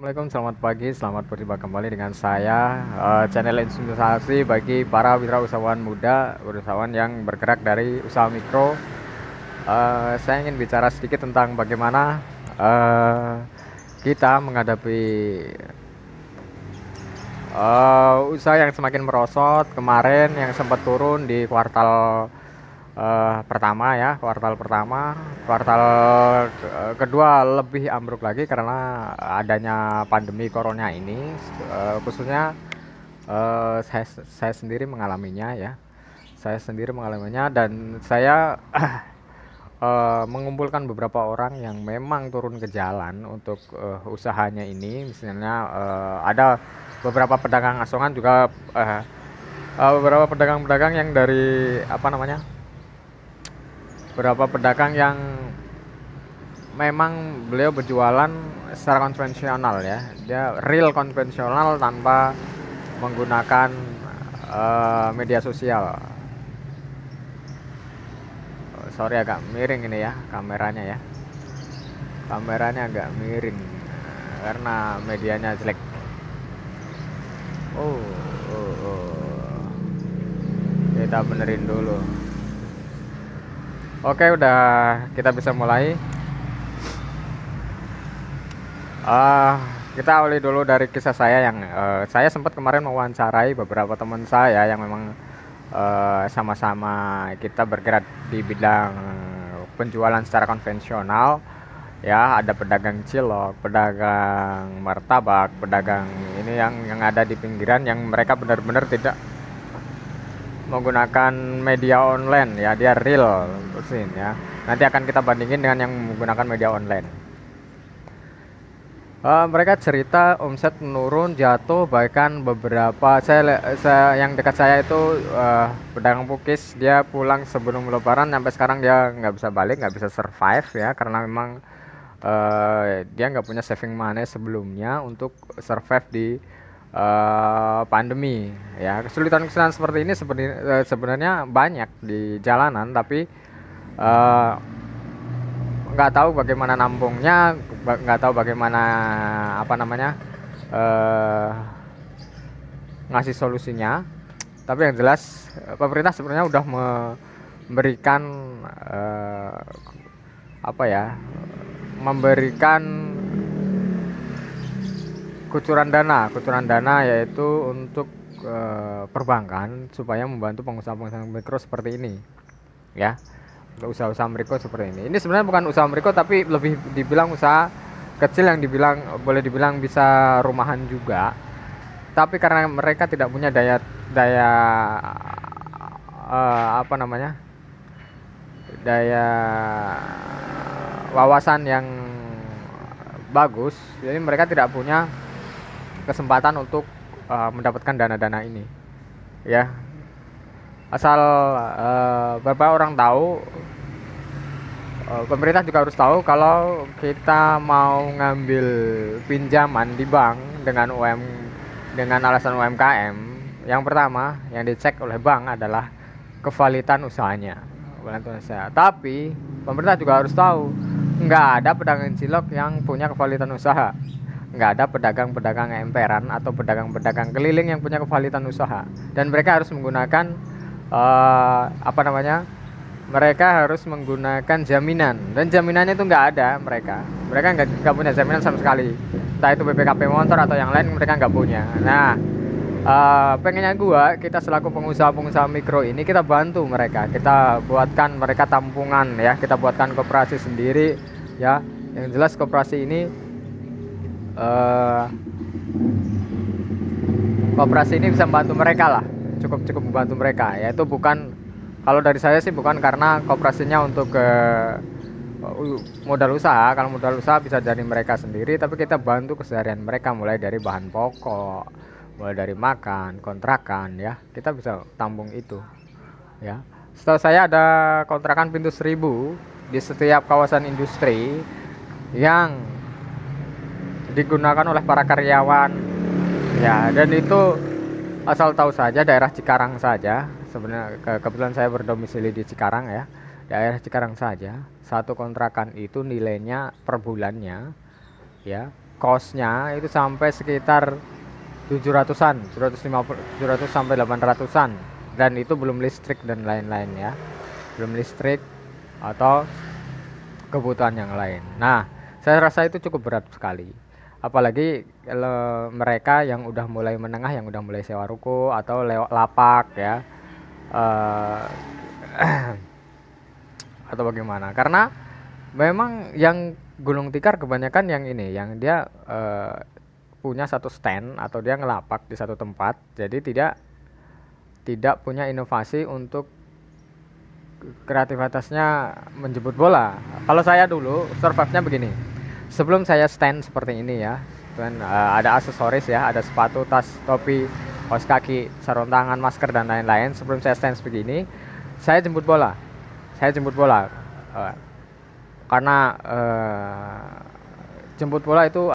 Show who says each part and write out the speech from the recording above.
Speaker 1: Assalamualaikum, selamat pagi, selamat berjumpa kembali dengan saya, channel inspirasi bagi para wirausahawan muda, wirausahawan yang bergerak dari usaha mikro. Saya ingin bicara sedikit tentang bagaimana kita menghadapi usaha yang semakin merosot kemarin, yang sempat turun di kuartal pertama ya, kuartal kedua lebih ambruk lagi karena adanya pandemi corona ini. Khususnya saya sendiri mengalaminya ya, dan saya mengumpulkan beberapa orang yang memang turun ke jalan untuk usahanya ini. Misalnya ada beberapa pedagang asongan juga, beberapa pedagang-pedagang yang dari apa namanya, beberapa pedagang yang memang beliau berjualan secara konvensional ya, dia real konvensional tanpa menggunakan media sosial. Sorry agak miring ini ya kameranya agak miring karena medianya jelek. Oh, oh, oh. Kita benerin dulu. Oke, udah, kita bisa mulai. Kita awali dulu dari kisah saya yang saya sempat kemarin mewawancarai beberapa teman saya yang memang sama-sama kita bergerak di bidang penjualan secara konvensional ya. Ada pedagang cilok, pedagang martabak, pedagang ini yang ada di pinggiran, yang mereka benar-benar tidak menggunakan media online ya, dia real mesin ya. Nanti akan kita bandingin dengan yang menggunakan media online. Mereka cerita omset menurun, jatuh, bahkan beberapa saya yang dekat saya itu pedagang pukis, dia pulang sebelum lebaran, sampai sekarang dia nggak bisa balik, nggak bisa survive ya, karena memang dia nggak punya saving money sebelumnya untuk survive di pandemi ya. Kesulitan-kesulitan seperti ini sebenarnya banyak di jalanan, tapi nggak tahu bagaimana nampungnya, nggak tahu bagaimana apa namanya ngasih solusinya. Tapi yang jelas pemerintah sebenarnya udah memberikan apa ya, memberikan kucuran dana yaitu untuk perbankan supaya membantu pengusaha-pengusaha mikro seperti ini ya. Untuk usaha-usaha mikro seperti ini sebenarnya bukan usaha mikro, tapi lebih dibilang usaha kecil, yang boleh dibilang bisa rumahan juga. Tapi karena mereka tidak punya daya apa namanya, daya wawasan yang bagus, jadi mereka tidak punya kesempatan untuk mendapatkan dana-dana ini ya. Asal beberapa orang tahu, pemerintah juga harus tahu kalau kita mau ngambil pinjaman di bank dengan alasan UMKM, yang pertama yang dicek oleh bank adalah kevalitan usahanya. Tapi pemerintah juga harus tahu, nggak ada pedagang cilok yang punya kevalitan usaha, nggak ada pedagang-pedagang emperan atau pedagang-pedagang keliling yang punya kevalitan usaha, dan mereka harus menggunakan apa namanya, mereka harus menggunakan jaminan, dan jaminannya itu nggak ada. Mereka nggak punya jaminan sama sekali, entah itu BPKP motor atau yang lain, mereka nggak punya. Nah, pengennya kita selaku pengusaha mikro ini, kita bantu mereka, kita buatkan mereka tampungan ya, kita buatkan koperasi sendiri ya. Yang jelas koperasi ini bisa membantu mereka lah, cukup membantu mereka, yaitu bukan, kalau dari saya sih bukan karena koperasinya untuk modal usaha. Kalau modal usaha bisa dari mereka sendiri, tapi kita bantu keseharian mereka, mulai dari bahan pokok, mulai dari makan, kontrakan ya, kita bisa tampung itu ya. Setahu saya ada kontrakan pintu 1000 di setiap kawasan industri yang digunakan oleh para karyawan ya, dan itu asal tahu saja, daerah Cikarang saja. Sebenarnya kebetulan saya berdomisili di Cikarang ya. Daerah Cikarang saja, satu kontrakan itu nilainya per bulannya ya, kosnya itu sampai sekitar 700-an, 750, 700 sampai 800-an, dan itu belum listrik dan lain-lain ya, belum listrik atau kebutuhan yang lain. Nah, saya rasa itu cukup berat sekali. Apalagi kalau mereka yang udah mulai menengah, yang udah mulai sewa ruko atau lewat lapak ya, eh, atau bagaimana? Karena memang yang Gunung Tikar kebanyakan yang ini, yang dia punya satu stand atau dia ngelapak di satu tempat, jadi tidak punya inovasi untuk kreativitasnya menjemput bola. Kalau saya dulu survive-nya begini. Sebelum saya stand seperti ini ya, dan ada aksesoris ya, ada sepatu, tas, topi, kaos kaki, sarung tangan, masker dan lain-lain. Sebelum saya stand begini, saya jemput bola. Saya jemput bola. Karena jemput bola itu